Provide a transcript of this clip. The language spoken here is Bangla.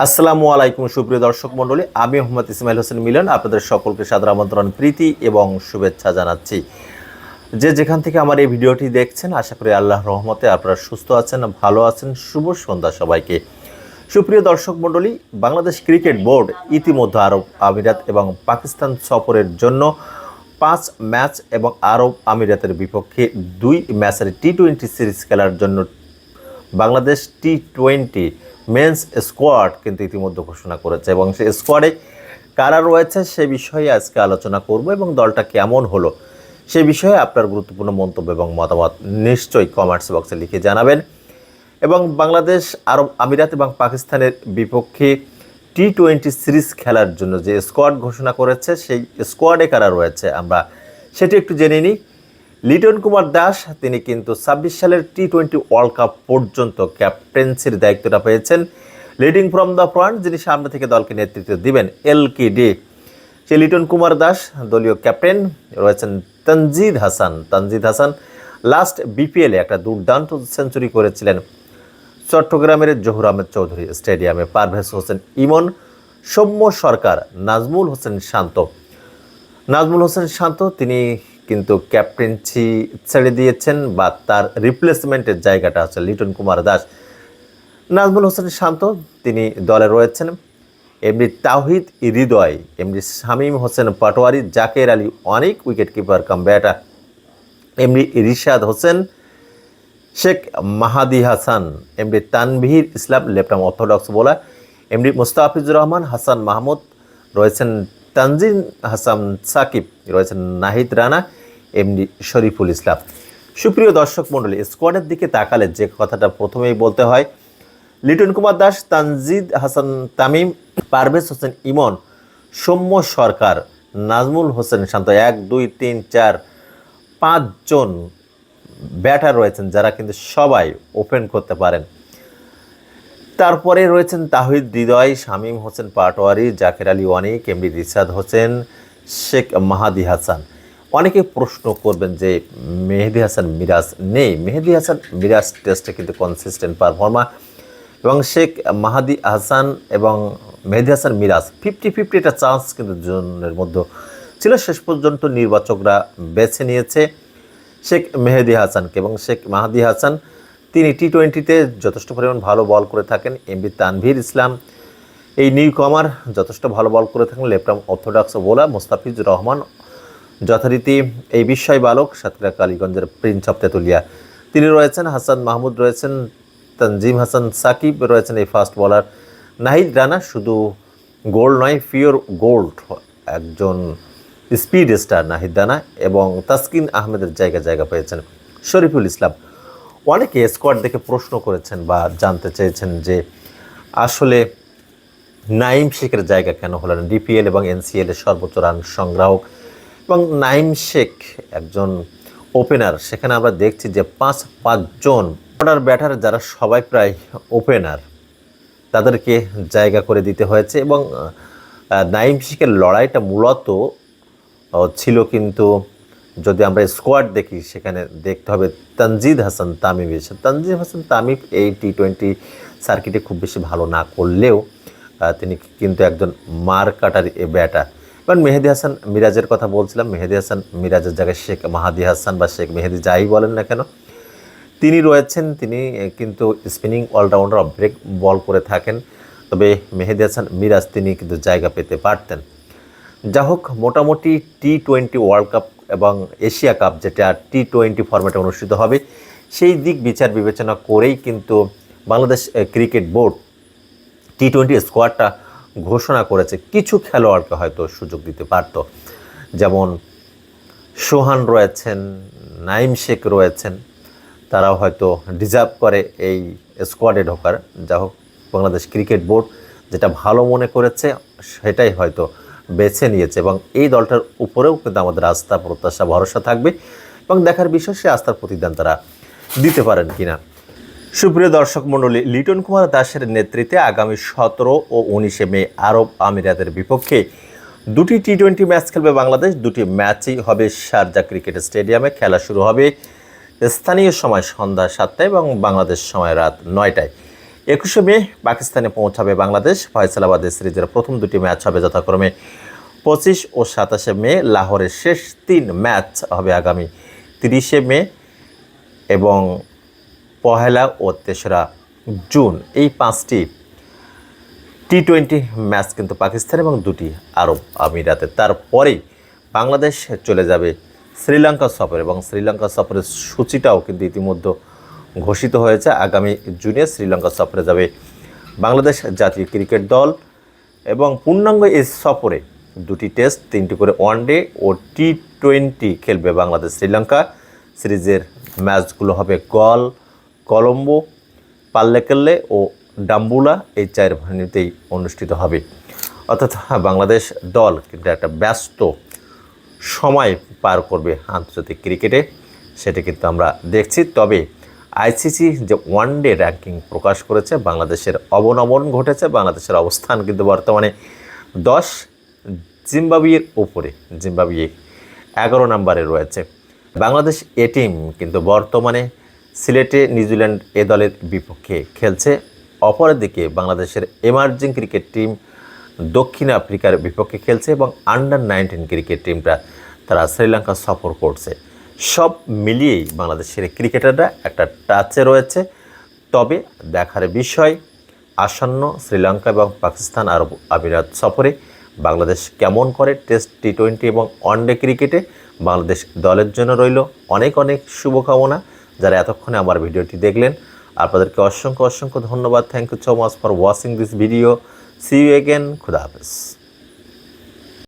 আসসালামু আলাইকুম সুপ্রিয় দর্শক মণ্ডলী, আমি মোহাম্মদ ইসমাইল হোসেন মিলন আপনাদের সকলকে সাদর আমন্ত্রণ, প্রীতি এবং শুভেচ্ছা জানাচ্ছি। যে যেখান থেকে আমার এই ভিডিওটি দেখছেন, আশা করি আল্লাহর রহমতে আপনারা সুস্থ আছেন, ভালো আছেন। শুভ সন্ধ্যা সবাইকে। সুপ্রিয় দর্শক মণ্ডলী, বাংলাদেশ ক্রিকেট বোর্ড ইতিমধ্যে আরব আমিরাত এবং পাকিস্তান সফরের জন্য 5 ম্যাচ এবং আরব আমিরাতের বিপক্ষে 2 ম্যাচের টি-20 সিরিজ খেলার জন্য বাংলাদেশ টি-20 মেন্স স্কোয়াড কিন্তু ইতিমধ্যে ঘোষণা করেছে এবং সেই স্কোয়াডে কারা রয়েছে সে বিষয়ে আজকে আলোচনা করব এবং দলটা কেমন হলো সে বিষয়ে আপনার গুরুত্বপূর্ণ মন্তব্য এবং মতামত নিশ্চয়ই কমেন্টস বক্সে লিখে জানাবেন। এবং বাংলাদেশ আরব আমিরাত এবং পাকিস্তানের বিপক্ষে টি-20 সিরিজ খেলার জন্য যে স্কোয়াড ঘোষণা করেছে সেই স্কোয়াডে কারা রয়েছে আমরা সেটি একটু জেনে নিই। লিটন কুমার দাস তিনি কিন্তু 26 সালের টি-20 ওয়ার্ল্ড কাপ পর্যন্ত ক্যাপ্টেন্সির দায়িত্বটা পেয়েছেন, লিডিং ফ্রম দ্য ফ্রন্ট, যিনি সামনে থেকে দলকে নেতৃত্ব দিবেন এলকেডি। সে লিটন কুমার দাস দলীয় ক্যাপ্টেন রয়েছেন তানজিদ হাসান লাস্ট বিপিএলে একটা দুর্দান্ত সেঞ্চুরি করেছিলেন চট্টগ্রামের জহুর আহমেদ চৌধুরী স্টেডিয়ামে। পারভেজ হোসেন ইমন, সৌম্য সরকার, নাজমুল হোসেন শান্ত তিনি কিন্তু ক্যাপ্টেন্সি ছেড়ে দিয়েছেন বা তার রিপ্লেসমেন্টের জায়গাটা হচ্ছে লিটন কুমার দাস। নাজমুল হোসেন শান্ত তিনি দলে রয়েছেন। এমনি তাওহিদ হৃদয়, এমনি শামীম হোসেন পাটোয়ারি, জাকের আলী অনেক উইকেট কিপার কাম ব্যাটার, এমনি রিশাদ হোসেন, শেখ মাহাদি হাসান, এমনি তানভীর ইসলাম লেফট আর্ম অর্থোডক্স বোলার, এমনি মুস্তাফিজুর রহমান, হাসান মাহমুদ রয়েছেন, তানজিম হাসান সাকিব রয়েছেন, নাহিদ রানা, এমনি শরীফুল ইসলাম। সুপ্রিয় দর্শক মণ্ডলী, স্কোয়াডের দিকে তাকালে যে কথাটা প্রথমেই বলতে হয়, লিটন কুমার দাস, তানজিদ হাসান তামিম, পারভেজ হোসেন ইমন, সৌম্য সরকার, নাজমুল হোসেন শান্ত, 1 2 3 4 5 জন ব্যাটার রয়েছেন যারা কিন্তু সবাই ওপেন করতে পারেন। তারপরে রয়েছেন তাহিদ হৃদয়, শামীম হোসেন পাটোয়ারি, জাকের আলী অনেক, এমডি রিশাদ হোসেন, শেখ মাহাদি হাসান। অনেকে প্রশ্ন করবেন যে মেহেদি হাসান মিরাজ নেই। মেহেদি হাসান মিরাজ টেস্টে কিন্তু কনসিস্টেন্ট পারফর্মার এবং শেখ মাহাদি হাসান এবং মেহেদি হাসান মিরাজ 50-50 একটা চান্স কিন্তু দুজনের মধ্যে ছিল। শেষ পর্যন্ত নির্বাচকরা বেছে নিয়েছে শেখ মেহেদি হাসানকে এবং শেখ মাহাদি হাসান তিনি টি-20তে যথেষ্ট পরিমাণ ভালো বল করে থাকেন। এমবি তানভীর ইসলাম এই নিউ কমার যথেষ্ট ভালো বল করে থাকেন। Left arm orthodox bowler Mustafizur Rahman যথারীতি এই বিস্ময় বালক, সাতক্ষীরা কালীগঞ্জের প্রিন্স অফ তেতুলিয়া তিনি রয়েছেন। হাসান মাহমুদ রয়েছেন, তানজিম হাসান সাকিব রয়েছেন এই ফাস্ট বলার। নাহিদ রানা শুধু গোল্ড নয়, পিওর গোল্ড, একজন স্পিড স্টার নাহিদ রানা এবং তাসকিন আহমেদের জায়গা পেয়েছেন শরীফুল ইসলাম। অনেকে স্কোয়াড দেখে প্রশ্ন করেছেন বা জানতে চেয়েছেন যে আসলে নাইম শেখের জায়গা কেন হলেন ডিপিএল এবং এনসিএল এর সর্বোচ্চ রান সংগ্রাহক এবং নাইম শেখ একজন ওপেনার। সেখানে আমরা দেখছি যে 5 জন অর্ডার ব্যাটার যারা সবাই প্রায় ওপেনার তাদেরকে জায়গা করে দিতে হয়েছে এবং নাইম শেখের লড়াইটা মূলত ছিল, কিন্তু যদি আমরা স্কোয়াড দেখি সেখানে দেখতে হবে তানজিদ হাসান তামিম। তানজিদ হাসান তামিম এই টি-20 সার্কিটে খুব বেশি ভালো না করলেও তিনি কিন্তু একজন মার কাটার ব্যাটার। এবং মেহেদি হাসান মিরাজের কথা বলছিলাম, মেহেদি হাসান মিরাজের জায়গায় শেখ মাহাদি হাসান বা শেখ মেহেদি যাই বলেন না কেন তিনি রয়েছেন। তিনি কিন্তু স্পিনিং অলরাউন্ডার, অফ ব্রেক বল করে থাকেন, তবে মেহেদি হাসান মিরাজ তিনি কিন্তু জায়গা পেতে পারতেন। যা হোক, মোটামুটি টি-20 ওয়ার্ল্ড কাপ এবং এশিয়া কাপ যেটা টি-20 ফরম্যাটে অনুষ্ঠিত হবে সেই দিক বিচার বিবেচনা করেই কিন্তু বাংলাদেশ ক্রিকেট বোর্ড টি-20 স্কোয়াডটা ঘোষণা করেছে। কিছু খেলোয়াড়কে হয়তো সুযোগ দিতে পারত, যেমন সোহান রয়েছেন, নাইম শেখ রয়েছেন, তারাও হয়তো ডিজার্ভ করে এই স্কোয়াডে ঢোকার। যা হোক, বাংলাদেশ ক্রিকেট বোর্ড যেটা ভালো মনে করেছে সেটাই হয়তো বেছে নিয়েছে এবং এই দলটার উপরেও কিন্তু আমাদের আস্থা, প্রত্যাশা, ভরসা থাকবে এবং দেখার বিষয় সে আস্থার প্রতিদান তারা দিতে পারেন কিনা। সুপ্রিয় দর্শক মণ্ডলী, লিটন কুমার দাসের নেতৃত্বে আগামী 17 ও 19 মে আরব আমিরাতের বিপক্ষে 2টি টি-20 ম্যাচ খেলবে বাংলাদেশ। 2টি ম্যাচই হবে শারজা ক্রিকেট স্টেডিয়ামে। খেলা শুরু হবে স্থানীয় সময় সন্ধ্যা 7টায় এবং বাংলাদেশ সময় রাত 9টায়। 21শে মে পাকিস্তানে পৌঁছাবে বাংলাদেশ। ফয়সালাবাদে সিরিজের প্রথম দুটি ম্যাচ হবে যথাক্রমে 25 ও 27শে মে। লাহোরের শেষ 3 ম্যাচ হবে আগামী 30শে মে এবং 1 ও 3রা জুন। এই 5টি টি-20 ম্যাচ কিন্তু পাকিস্তান এবং 2টি আরব আমিরাতে। তারপরেই বাংলাদেশ চলে যাবে শ্রীলঙ্কা সফর এবং শ্রীলঙ্কা সফরের সূচিটাও কিন্তু ইতিমধ্যে ঘোষিত হয়েছে। আগামী জুনে শ্রীলঙ্কা সফরে যাবে বাংলাদেশ জাতীয় ক্রিকেট দল এবং পূর্ণাঙ্গ এই সফরে 2টি টেস্ট, 3টি করে ওয়ানডে ও টি-20 খেলবে বাংলাদেশ শ্রীলঙ্কা। সিরিজের ম্যাচগুলো হবে গল, কলম্বো, পাল্লেকেল্লে ও ডাম্বুলা, এই 4 ভেন্যুতেই অনুষ্ঠিত হবে। অর্থাৎ বাংলাদেশ দল কিন্তু একটা ব্যস্ত সময় পার করবে আন্তর্জাতিক ক্রিকেটে, সেটা কিন্তু আমরা দেখছি। তবে আইসিসি যে ওয়ানডে র্যাঙ্কিং প্রকাশ করেছে, বাংলাদেশের অবনমন ঘটেছে। বাংলাদেশের অবস্থান কিন্তু বর্তমানে 10, জিম্বাবুয়ের উপরে। জিম্বাবুয়ে 11 নম্বরে রয়েছে। বাংলাদেশ এ টিম কিন্তু বর্তমানে সিলেটে নিউজিল্যান্ড এ দলের বিপক্ষে খেলছে। অপরদিকে বাংলাদেশের এমার্জিং ক্রিকেট টিম দক্ষিণ আফ্রিকার বিপক্ষে খেলছে এবং আন্ডার-19 ক্রিকেট টিমটা তারা শ্রীলঙ্কা সফর করছে। সব মিলিয়েই বাংলাদেশের ক্রিকেটাররা একটা টাচে রয়েছে। তবে দেখার বিষয় আসন্ন শ্রীলঙ্কা এবং পাকিস্তান আরব আমিরাত সফরে বাংলাদেশ কেমন করে টেস্ট, টি-20 এবং ওয়ানডে ক্রিকেটে। বাংলাদেশ দলের জন্য রইল অনেক অনেক শুভকামনা। যারা এতক্ষণে আমার ভিডিওটি দেখলেন, আপনাদেরকে অসংখ্য অসংখ্য ধন্যবাদ। Thank you so much for watching this video. See you again. খুদা হাফেজ।